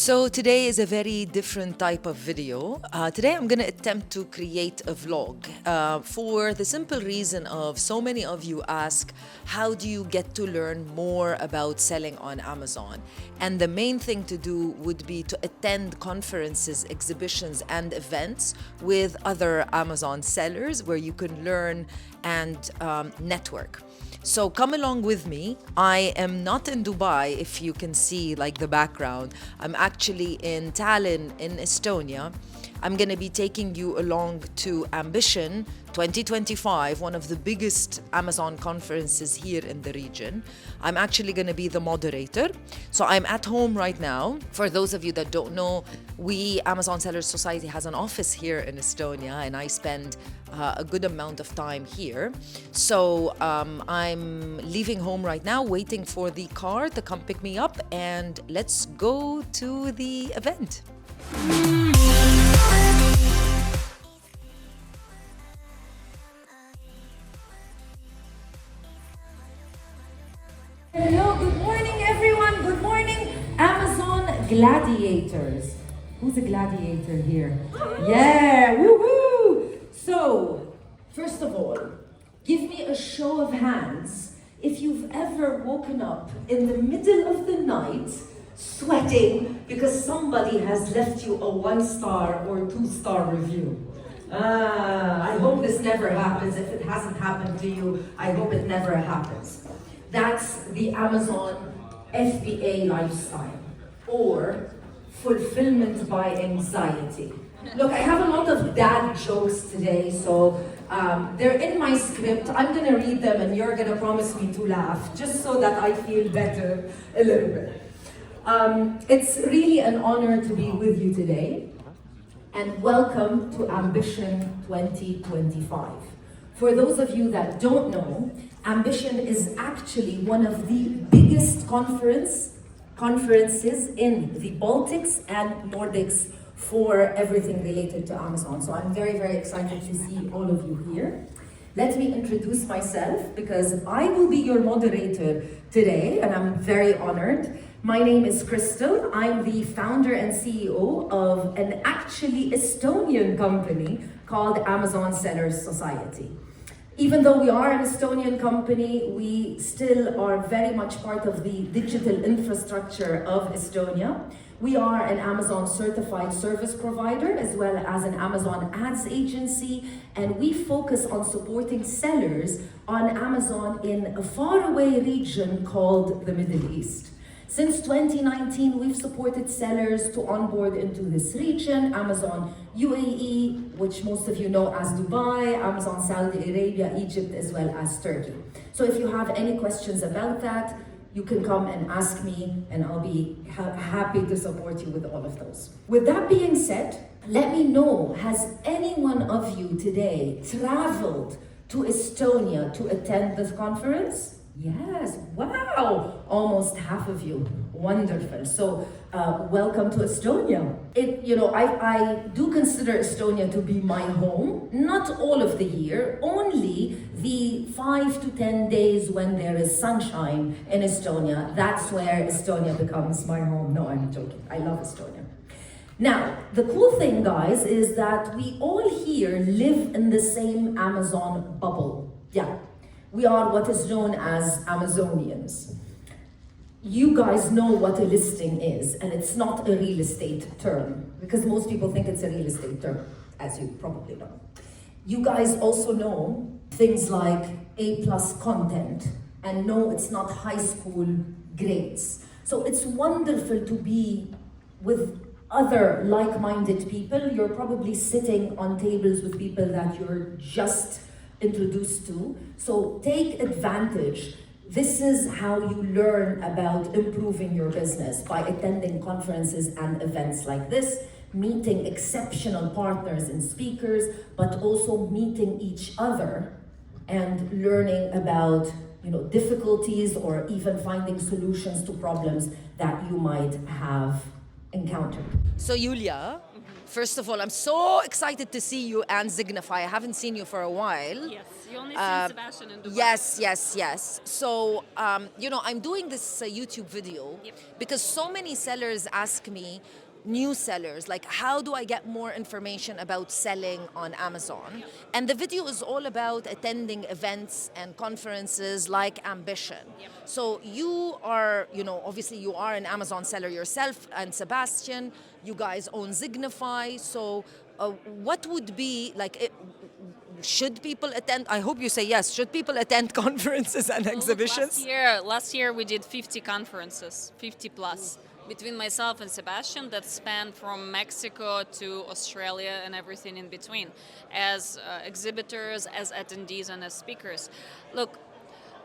So today is a very different type of video. Today I'm going to attempt to create a vlog for the simple reason of so many of you ask, how do you get to learn more about selling on Amazon? And the main thing to do would be to attend conferences, exhibitions, and events with other Amazon sellers where you can learn and network. So come along with me. I am not in Dubai, if you can see like the background. I'm actually in Tallinn in Estonia. I'm going to be taking you along to Ambizion 2025, one of the biggest Amazon conferences here in the region. I'm actually going to be the moderator. So I'm at home right now. For those of you that don't know, we, Amazon Sellers Society, has an office here in Estonia, and I spend a good amount of time here. So I'm leaving home right now, waiting for the car to come pick me up, and let's go to the event. Hello, good morning everyone, good morning Amazon gladiators. Who's a gladiator here? Yeah, woohoo! So, first of all, give me a show of hands if you've ever woken up in the middle of the night sweating because somebody has left you a 1-star or 2-star review. I hope this never happens. If it hasn't happened to you, I hope it never happens. That's the Amazon FBA lifestyle, or fulfillment by anxiety. Look, I have a lot of dad jokes today, so they're in my script. I'm gonna read them and you're gonna promise me to laugh, just so that I feel better a little bit. It's really an honor to be with you today, and welcome to Ambizion 2025. For those of you that don't know, Ambizion is actually one of the biggest conferences in the Baltics and Nordics for everything related to Amazon. So I'm very, very excited to see all of you here. Let me introduce myself because I will be your moderator today, and I'm very honored. My name is Crystal. I'm the founder and CEO of an actually Estonian company called Amazon Sellers Society. Even though we are an Estonian company, we still are very much part of the digital infrastructure of Estonia. We are an Amazon certified service provider as well as an Amazon ads agency, and we focus on supporting sellers on Amazon in a faraway region called the Middle East. Since 2019, we've supported sellers to onboard into this region, Amazon UAE, which most of you know as Dubai, Amazon Saudi Arabia, Egypt, as well as Turkey. So if you have any questions about that, you can come and ask me, and I'll be happy to support you with all of those. With that being said, let me know, has any one of you today traveled to Estonia to attend this conference? Yes, wow, almost half of you, wonderful. So welcome to Estonia. I do consider Estonia to be my home, not all of the year, only the 5 to 10 days when there is sunshine in Estonia. That's where Estonia becomes my home. No, I'm joking, I love Estonia. Now, the cool thing, guys, is that we all here live in the same Amazon bubble. Yeah. We are what is known as Amazonians. You guys know what a listing is, and it's not a real estate term, because most people think it's a real estate term, as you probably know. You guys also know things like A+ content, and no, it's not high school grades. So it's wonderful to be with other like-minded people. You're probably sitting on tables with people that you're just introduced to. So take advantage. This is how you learn about improving your business, by attending conferences and events like this, meeting exceptional partners and speakers, but also meeting each other and learning about difficulties or even finding solutions to problems that you might have encountered. So Julia, First of all, I'm so excited to see you and Signify. I haven't seen you for a while. Yes, you only seen Sebastian in Dubai. Yes. So, I'm doing this YouTube video Yep. because so many sellers ask me, new sellers, like, how do I get more information about selling on Amazon? And the video is all about attending events and conferences like Ambition. Yep. So you are, obviously you are an Amazon seller yourself, and Sebastian, you guys own Signify. So what would be like, should people attend? I hope you say yes. Should people attend conferences and Well, look, exhibitions? last year we did 50 conferences, 50 plus, between myself and Sebastian, that spanned from Mexico to Australia and everything in between, as exhibitors, as attendees, and as speakers. Look,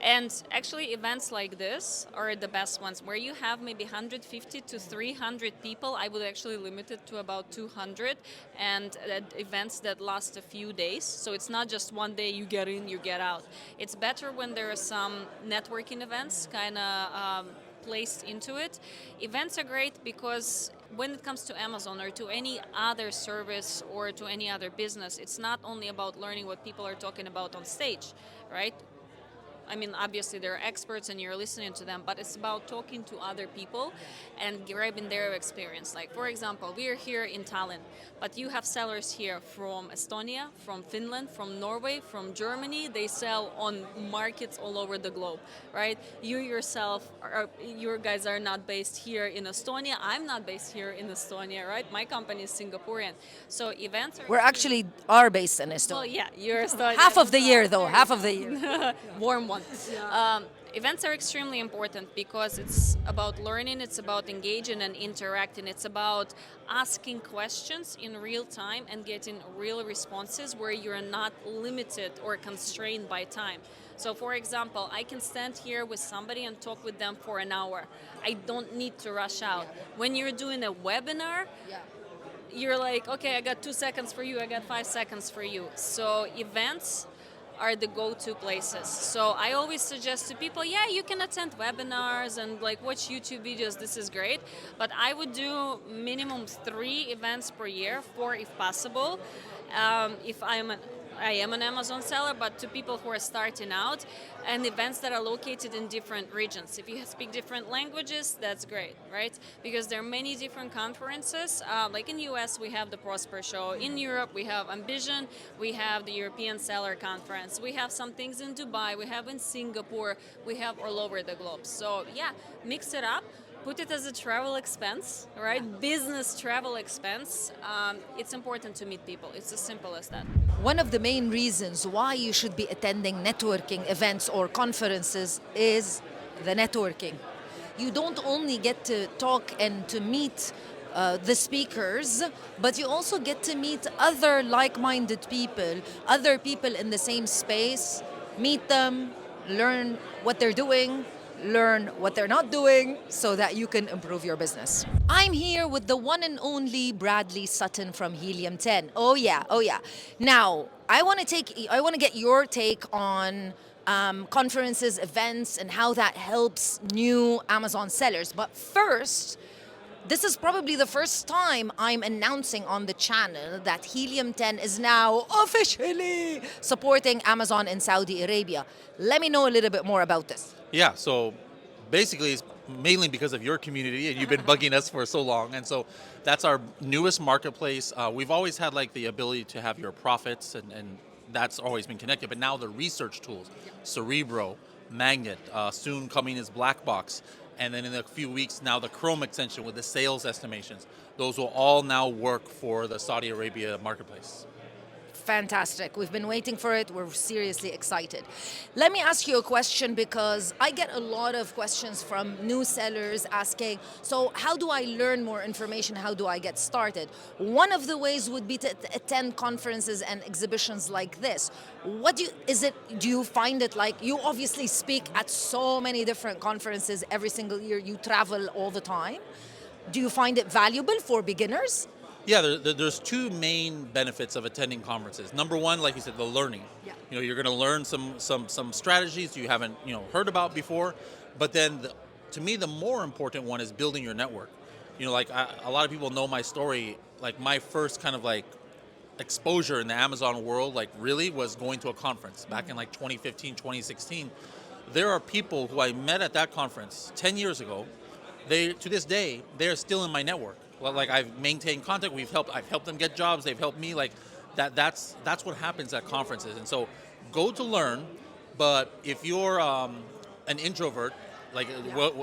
and actually events like this are the best ones, where you have maybe 150 to 300 people. I would actually limit it to about 200, and events that last a few days. So it's not just one day you get in, you get out. It's better when there are some networking events kind of placed into it. Events are great because when it comes to Amazon or to any other service or to any other business, it's not only about learning what people are talking about on stage, right? I mean, obviously they're experts and you're listening to them, but it's about talking to other people and grabbing their experience. Like, for example, we are here in Tallinn, but you have sellers here from Estonia, from Finland, from Norway, from Germany. They sell on markets all over the globe, right? You yourself, your guys are not based here in Estonia. I'm not based here in Estonia, right? My company is Singaporean. So events are... We're actually are based in Estonia. Well, yeah, you're Estonian. Half of the year, though. Half of the year. Warm one. Events are extremely important because it's about learning, it's about engaging and interacting, it's about asking questions in real time and getting real responses where you're not limited or constrained by time. So for example, I can stand here with somebody and talk with them for an hour. I don't need to rush out. When you're doing a webinar, you're like, okay, I got 2 seconds for you, I got 5 seconds for you. So events are the go-to places. So I always suggest to people, yeah, you can attend webinars and like watch YouTube videos, this is great, but I would do minimum 3 events per year, 4 if possible. If I am an Amazon seller, but to people who are starting out, and events that are located in different regions. If you speak different languages, that's great, right? Because there are many different conferences. Like in US, we have the Prosper Show. In Europe, we have Ambizion. We have the European Seller Conference. We have some things in Dubai. We have in Singapore. We have all over the globe. So yeah, mix it up. Put it as a travel expense, right? Business travel expense. It's important to meet people. It's as simple as that. One of the main reasons why you should be attending networking events or conferences is the networking. You don't only get to talk and to meet the speakers, but you also get to meet other like-minded people, other people in the same space, meet them, learn what they're doing, learn what they're not doing so that you can improve your business. I'm here with the one and only Bradley Sutton from Helium 10. Oh yeah. Now, I want to get your take on conferences, events, and how that helps new Amazon sellers. But first, this is probably the first time I'm announcing on the channel that Helium 10 is now officially supporting Amazon in Saudi Arabia. Let me know a little bit more about this. Yeah, so basically it's mainly because of your community and you've been bugging us for so long. And so that's our newest marketplace. We've always had like the ability to have your profits and that's always been connected. But now the research tools, Cerebro, Magnet, soon coming is Blackbox. And then in a few weeks now the Chrome extension with the sales estimations. Those will all now work for the Saudi Arabia marketplace. Fantastic. We've been waiting for it. We're seriously excited. Let me ask you a question because I get a lot of questions from new sellers asking, so how do I learn more information? How do I get started? One of the ways would be to attend conferences and exhibitions like this. Do you find it like, you obviously speak at so many different conferences every single year, you travel all the time. Do you find it valuable for beginners? Yeah, there's 2 main benefits of attending conferences. Number one, like you said, the learning. Yeah. You're going to learn some strategies you haven't heard about before. But then, to me, the more important one is building your network. A lot of people know my story. like my first kind of like exposure in the Amazon world, like really was going to a conference back in like 2015, 2016. There are people who I met at that conference 10 years ago. They, to this day, they're still in my network. Well, like I've maintained contact. I've helped them get jobs. They've helped me. Like that's what happens at conferences. And so go to learn. But if you're an introvert, like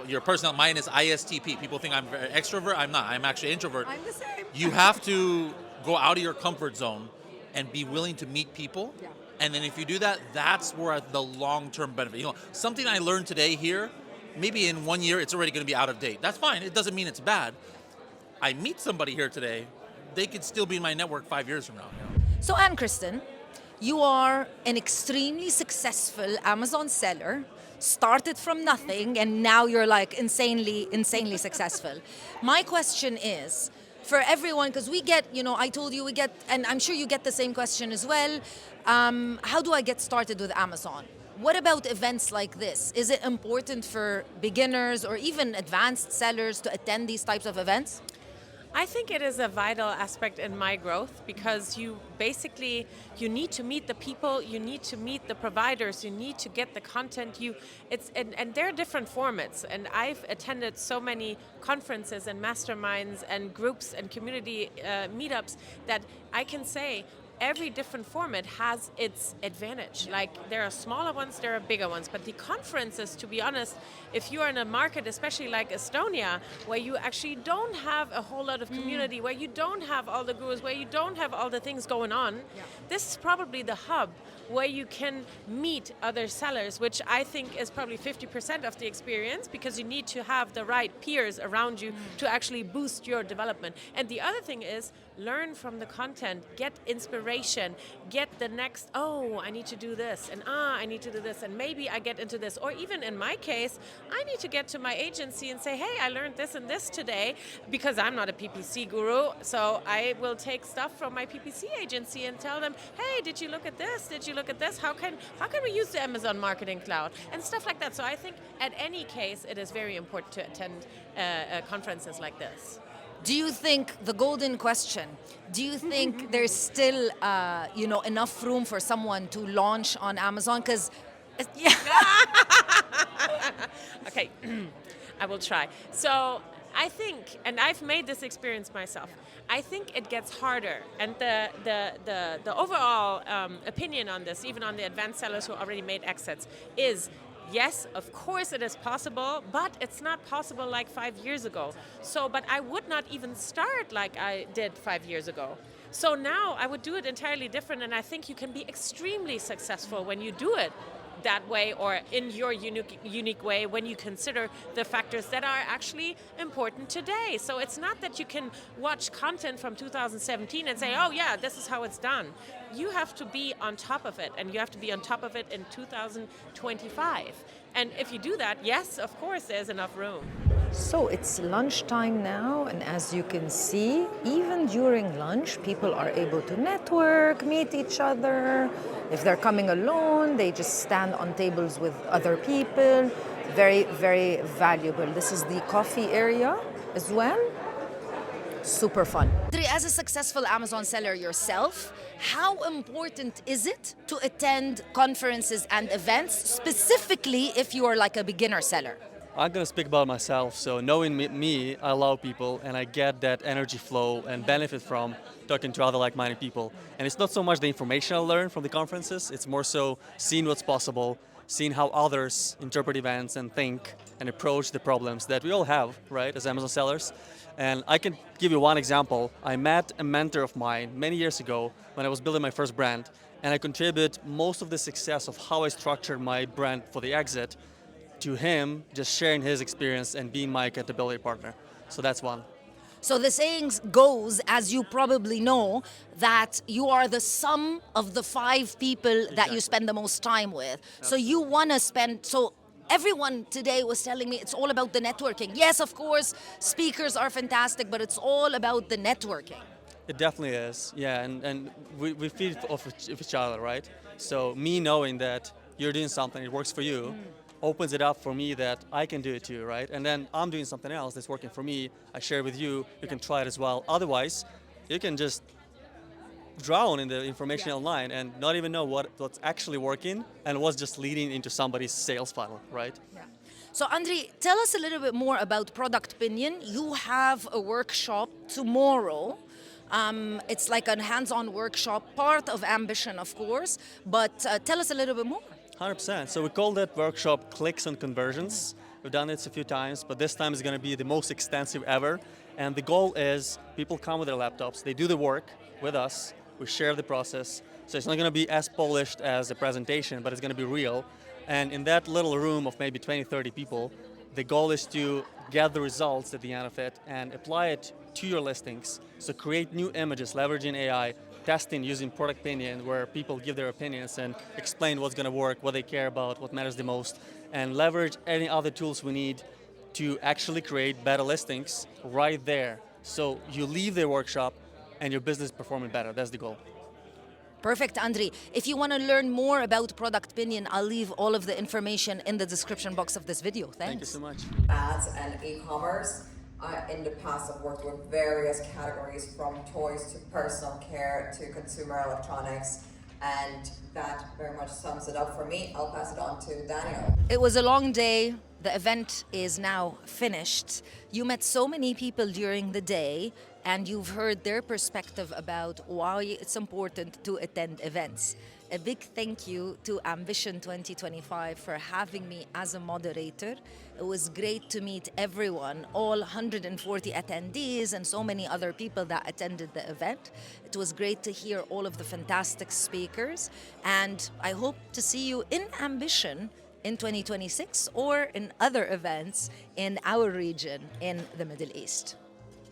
your personal, mine is ISTP. People think I'm very extrovert. I'm not. I'm actually introvert. I'm the same. You have to go out of your comfort zone and be willing to meet people. Yeah. And then if you do that, that's where the long-term benefit. You know, something I learned today here, maybe in 1 year it's already going to be out of date. That's fine. It doesn't mean it's bad. I meet somebody here today, they could still be in my network 5 years from now. You know? So, Anne Kristen, you are an extremely successful Amazon seller, started from nothing, and now you're like insanely successful. My question is, for everyone, because we get, you know, I told you we get, and I'm sure you get the same question as well, how do I get started with Amazon? What about events like this? Is it important for beginners or even advanced sellers to attend these types of events? I think it is a vital aspect in my growth because you need to meet the people, you need to meet the providers, you need to get the content. And there are different formats. And I've attended so many conferences and masterminds and groups and community meetups that I can say every different format has its advantage. Like there are smaller ones, there are bigger ones, but the conferences, to be honest, if you are in a market, especially like Estonia, where you actually don't have a whole lot of community, where you don't have all the gurus, where you don't have all the things going on, this is probably the hub where you can meet other sellers, which I think is probably 50% of the experience because you need to have the right peers around you to actually boost your development. And the other thing is learn from the content, get inspiration, get the next, oh, I need to do this, and I need to do this, and maybe I get into this. Or even in my case, I need to get to my agency and say, hey, I learned this and this today because I'm not a PPC guru. So I will take stuff from my PPC agency and tell them, hey, did you look at this? Did you look at this? How can we use the Amazon Marketing Cloud? And stuff like that. So I think at any case, it is very important to attend conferences like this. Do you think, the golden question, do you think there's still enough room for someone to launch on Amazon? Because Okay, I will try. So I think, and I've made this experience myself, I think it gets harder. And the overall opinion on this, even on the advanced sellers who already made exits, is yes, of course it is possible, but it's not possible like 5 years ago. So, but I would not even start like I did 5 years ago. So now I would do it entirely different, and I think you can be extremely successful when you do it that way or in your unique way when you consider the factors that are actually important today. So it's not that you can watch content from 2017 and say, oh yeah, this is how it's done. You have to be on top of it, and you have to be on top of it in 2025. And if you do that, yes, of course, there's enough room. So it's lunchtime now, and as you can see, even during lunch, people are able to network, meet each other. If they're coming alone, they just stand on tables with other people. Very, very valuable. This is the coffee area as well. Super fun. As a successful Amazon seller yourself, how important is it to attend conferences and events, specifically if you are like a beginner seller? I'm going to speak about myself. So knowing me, I love people and I get that energy flow and benefit from talking to other like-minded people. And it's not so much the information I learn from the conferences, it's more so seeing what's possible, seeing how others interpret events and think and approach the problems that we all have, right, as Amazon sellers. And I can give you one example. I met a mentor of mine many years ago when I was building my first brand, and I contribute most of the success of how I structured my brand for the exit to him, just sharing his experience and being my accountability partner. So that's one. So the saying goes, as you probably know, that you are the sum of the 5 people that you spend the most time with. So you want to spend, so everyone today was telling me it's all about the networking. Yes, of course, speakers are fantastic, but it's all about the networking. It definitely is, yeah, and we feed off of each other, right? So me knowing that you're doing something, it works for you, opens it up for me that I can do it too, right? And then I'm doing something else that's working for me, I share with you, you can try it as well. Otherwise, you can just drown in the information online and not even know what's actually working and what's just leading into somebody's sales funnel, right? So, Andri, tell us a little bit more about Product Pinion. You have a workshop tomorrow. It's like a hands-on workshop, part of Ambition, of course, but tell us a little bit more. 100%. So we call that workshop Clicks and Conversions. We've done it a few times, but this time is going to be the most extensive ever. And the goal is people come with their laptops, they do the work with us, we share the process. So it's not going to be as polished as a presentation, but it's going to be real. And in that little room of maybe 20, 30 people, the goal is to get the results at the end of it and apply it to your listings. So create new images, leveraging AI, testing using Product Opinion, where people give their opinions and explain what's going to work, what they care about, what matters the most, and leverage any other tools we need to actually create better listings right there. So you leave the workshop and your business is performing better. That's the goal. Perfect, Andri. If you want to learn more about Product Pinion, I'll leave all of the information in the description box of this video. Thanks. Thank you so much. Ads and e-commerce. In the past, I've worked with various categories from toys to personal care to consumer electronics, and that very much sums it up for me. I'll pass it on to Daniel. It was a long day. The event is now finished. You met so many people during the day, and you've heard their perspective about why it's important to attend events. A big thank you to Ambition 2025 for having me as a moderator. It was great to meet everyone, all 140 attendees and so many other people that attended the event. It was great to hear all of the fantastic speakers, and I hope to see you in Ambition in 2026 or in other events in our region in the Middle East.